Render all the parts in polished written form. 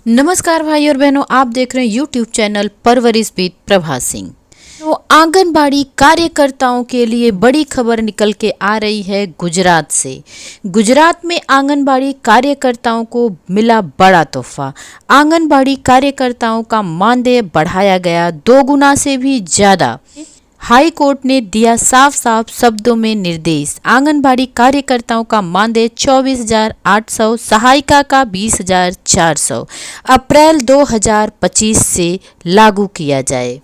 नमस्कार भाई और बहनों, आप देख रहे हैं यूट्यूब चैनल परवरिश विद प्रभा सिंह। तो आंगनबाड़ी कार्यकर्ताओं के लिए बड़ी खबर निकल के आ रही है गुजरात से। गुजरात में आंगनबाड़ी कार्यकर्ताओं को मिला बड़ा तोहफा। आंगनबाड़ी कार्यकर्ताओं का मानदेय बढ़ाया गया 2 गुना से भी ज़्यादा। हाई कोर्ट ने दिया साफ साफ शब्दों में निर्देश। आंगनबाड़ी कार्यकर्ताओं का मानदेय 24,800, सहायिका का 20,400 अप्रैल 2025 से लागू किया जाए।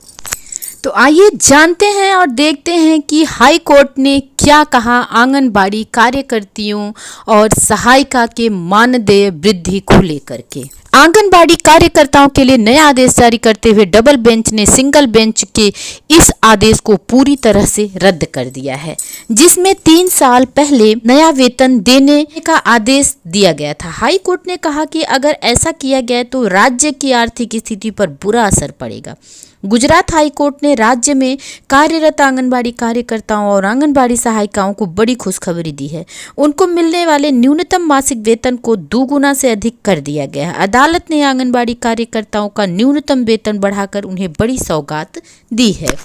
तो आइए जानते हैं और देखते हैं कि हाई कोर्ट ने क्या कहा आंगनबाड़ी कार्यकर्तियों और सहायिका के मानदेय वृद्धि को लेकर के। आंगनबाड़ी कार्यकर्ताओं के लिए नया आदेश जारी करते हुए डबल बेंच ने सिंगल बेंच के इस आदेश को पूरी तरह से रद्द कर दिया है, जिसमें 3 साल पहले नया वेतन देने का आदेश दिया गया था। हाई कोर्ट ने कहा कि अगर ऐसा किया गया तो राज्य की आर्थिक स्थिति पर बुरा असर पड़ेगा। गुजरात हाई कोर्ट ने राज्य में कार्यरत आंगनबाड़ी कार्यकर्ताओं और आंगनबाड़ी सहायिकाओं को बड़ी खुशखबरी दी है। उनको मिलने वाले न्यूनतम मासिक वेतन को 2 गुना से अधिक कर दिया गया है। अदालत ने आंगनबाड़ी कार्यकर्ताओं का न्यूनतम वेतन बढ़ाकर उन्हें बड़ी सौगात दी है।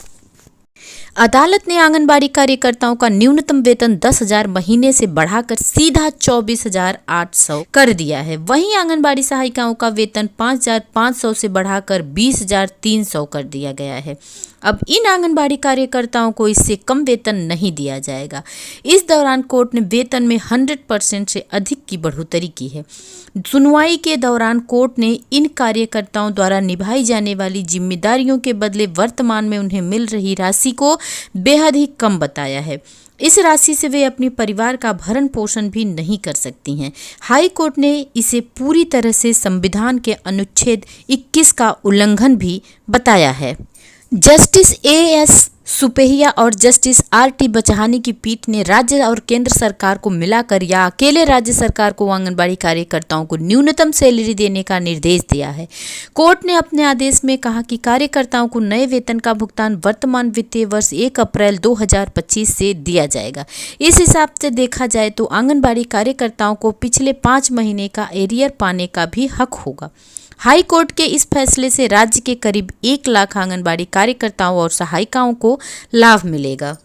अदालत ने आंगनबाड़ी कार्यकर्ताओं का न्यूनतम वेतन 10,000 महीने से बढ़ाकर सीधा 24,800 कर दिया है। वहीं आंगनबाड़ी सहायिकाओं का वेतन 5,500 से बढ़ाकर 20,300 कर दिया गया है। अब इन आंगनबाड़ी कार्यकर्ताओं को इससे कम वेतन नहीं दिया जाएगा। इस दौरान कोर्ट ने वेतन में 100% से अधिक की बढ़ोतरी की है। सुनवाई के दौरान कोर्ट ने इन कार्यकर्ताओं द्वारा निभाई जाने वाली जिम्मेदारियों के बदले वर्तमान में उन्हें मिल रही राशि को बेहद ही कम बताया है। इस राशि से वे अपने परिवार का भरण पोषण भी नहीं कर सकती हैं। हाई कोर्ट ने इसे पूरी तरह से संविधान के अनुच्छेद 21 का उल्लंघन भी बताया है। Justice A.S. सुपेहिया और जस्टिस R.T. बचानी की पीठ ने राज्य और केंद्र सरकार को मिलाकर या अकेले राज्य सरकार को आंगनबाड़ी कार्यकर्ताओं को न्यूनतम सैलरी देने का निर्देश दिया है। कोर्ट ने अपने आदेश में कहा कि कार्यकर्ताओं को नए वेतन का भुगतान वर्तमान वित्तीय वर्ष 1 अप्रैल 2025 से दिया जाएगा। इस हिसाब से देखा जाए तो आंगनबाड़ी कार्यकर्ताओं को पिछले 5 महीने का एरियर पाने का भी हक होगा। हाई कोर्ट के इस फैसले से राज्य के करीब 1 लाख आंगनबाड़ी कार्यकर्ताओं और सहायिकाओं को लाभ मिलेगा।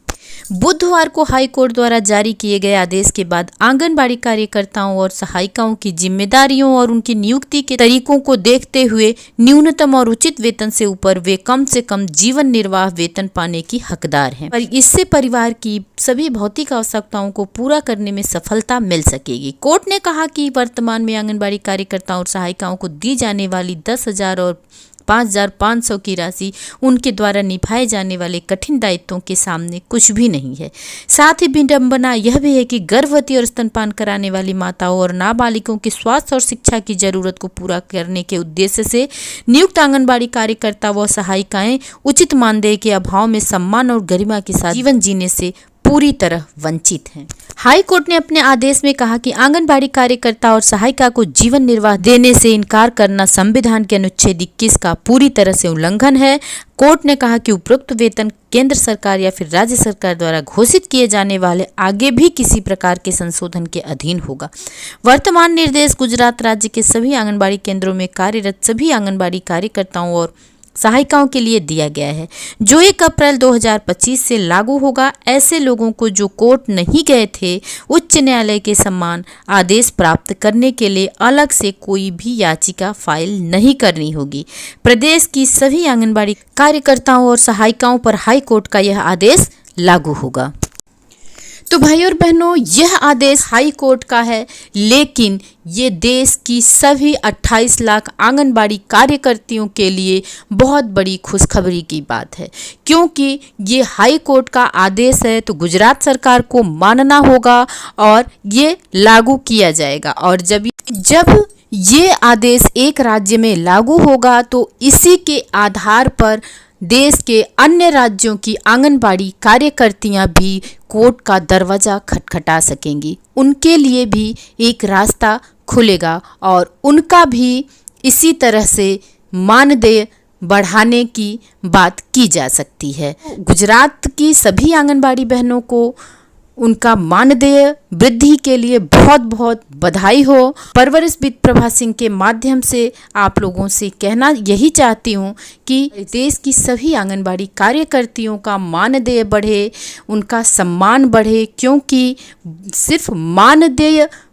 बुधवार को हाई कोर्ट द्वारा जारी किए गए आदेश के बाद आंगनबाड़ी कार्यकर्ताओं और सहायिकाओं की जिम्मेदारियों और उनकी नियुक्ति के तरीकों को देखते हुए न्यूनतम और उचित वेतन से ऊपर वे कम से कम जीवन निर्वाह वेतन पाने की हकदार हैं। पर इससे परिवार की सभी भौतिक आवश्यकताओं को पूरा करने में सफलता मिल सकेगी। कोर्ट ने कहा कि वर्तमान में आंगनबाड़ी कार्यकर्ताओं और सहायिकाओं को दी जाने वाली 10,000 और 5,500 की राशि उनके द्वारा निभाए जाने वाले कठिन दायित्वों के सामने कुछ भी नहीं है। साथ ही विडंबना यह भी है कि गर्भवती और स्तनपान कराने वाली माताओं और नाबालिगों के स्वास्थ्य और शिक्षा की जरूरत को पूरा करने के उद्देश्य से नियुक्त आंगनबाड़ी कार्यकर्ता व सहायिकाएं उचित मानदेय के अभाव में सम्मान और गरिमा के साथ जीवन जीने से पूरी तरह वंचित हैं। हाई कोर्ट ने अपने आदेश में कहा कि आंगनबाड़ी कार्यकर्ता और सहायिका को जीवन निर्वाह देने से इनकार करना संविधान के अनुच्छेद 21 का पूरी तरह से उल्लंघन है। कोर्ट ने कहा कि उपरोक्त वेतन केंद्र सरकार या फिर राज्य सरकार द्वारा घोषित किए जाने वाले आगे भी किसी प्रकार के संशोधन के अधीन होगा। वर्तमान निर्देश गुजरात राज्य के सभी आंगनबाड़ी केंद्रों में कार्यरत सभी आंगनबाड़ी कार्यकर्ताओं और सहायिकाओं के लिए दिया गया है, जो 1 अप्रैल 2025 से लागू होगा। ऐसे लोगों को जो कोर्ट नहीं गए थे, उच्च न्यायालय के समान आदेश प्राप्त करने के लिए अलग से कोई भी याचिका फाइल नहीं करनी होगी। प्रदेश की सभी आंगनबाड़ी कार्यकर्ताओं और सहायिकाओं पर हाई कोर्ट का यह आदेश लागू होगा। तो भाई और बहनों, यह आदेश हाई कोर्ट का है, लेकिन ये देश की सभी 28 लाख आंगनबाड़ी कार्यकर्तियों के लिए बहुत बड़ी खुशखबरी की बात है, क्योंकि ये हाई कोर्ट का आदेश है तो गुजरात सरकार को मानना होगा और ये लागू किया जाएगा। और जब ये आदेश एक राज्य में लागू होगा तो इसी के आधार पर देश के अन्य राज्यों की आंगनबाड़ी कार्यकर्तियां भी कोर्ट का दरवाज़ा खटखटा सकेंगी। उनके लिए भी एक रास्ता खुलेगा और उनका भी इसी तरह से मानदेय बढ़ाने की बात की जा सकती है। गुजरात की सभी आंगनबाड़ी बहनों को उनका मानदेय वृद्धि के लिए बहुत बहुत बधाई हो। परवरिशविद प्रभा सिंह के माध्यम से आप लोगों से कहना यही चाहती हूँ कि देश की सभी आंगनबाड़ी कार्यकर्तियों का मानदेय बढ़े, उनका सम्मान बढ़े, क्योंकि सिर्फ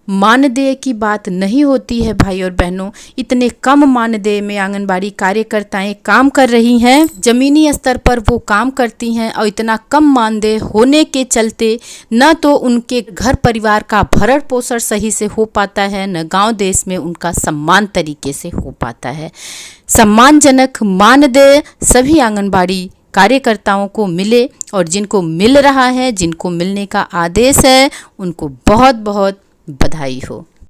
मानदेय की बात नहीं होती है भाई और बहनों। इतने कम मानदेय में आंगनबाड़ी कार्यकर्ताएं काम कर रही हैं, जमीनी स्तर पर वो काम करती हैं और इतना कम मानदेय होने के चलते न तो उनके घर परिवार का भरण पोषण सही से हो पाता है, न गांव देश में उनका सम्मान तरीके से हो पाता है। सम्मानजनक मानदेय सभी आंगनबाड़ी कार्यकर्ताओं को मिले और जिनको मिल रहा है, जिनको मिलने का आदेश है, उनको बहुत बहुत बधाई हो।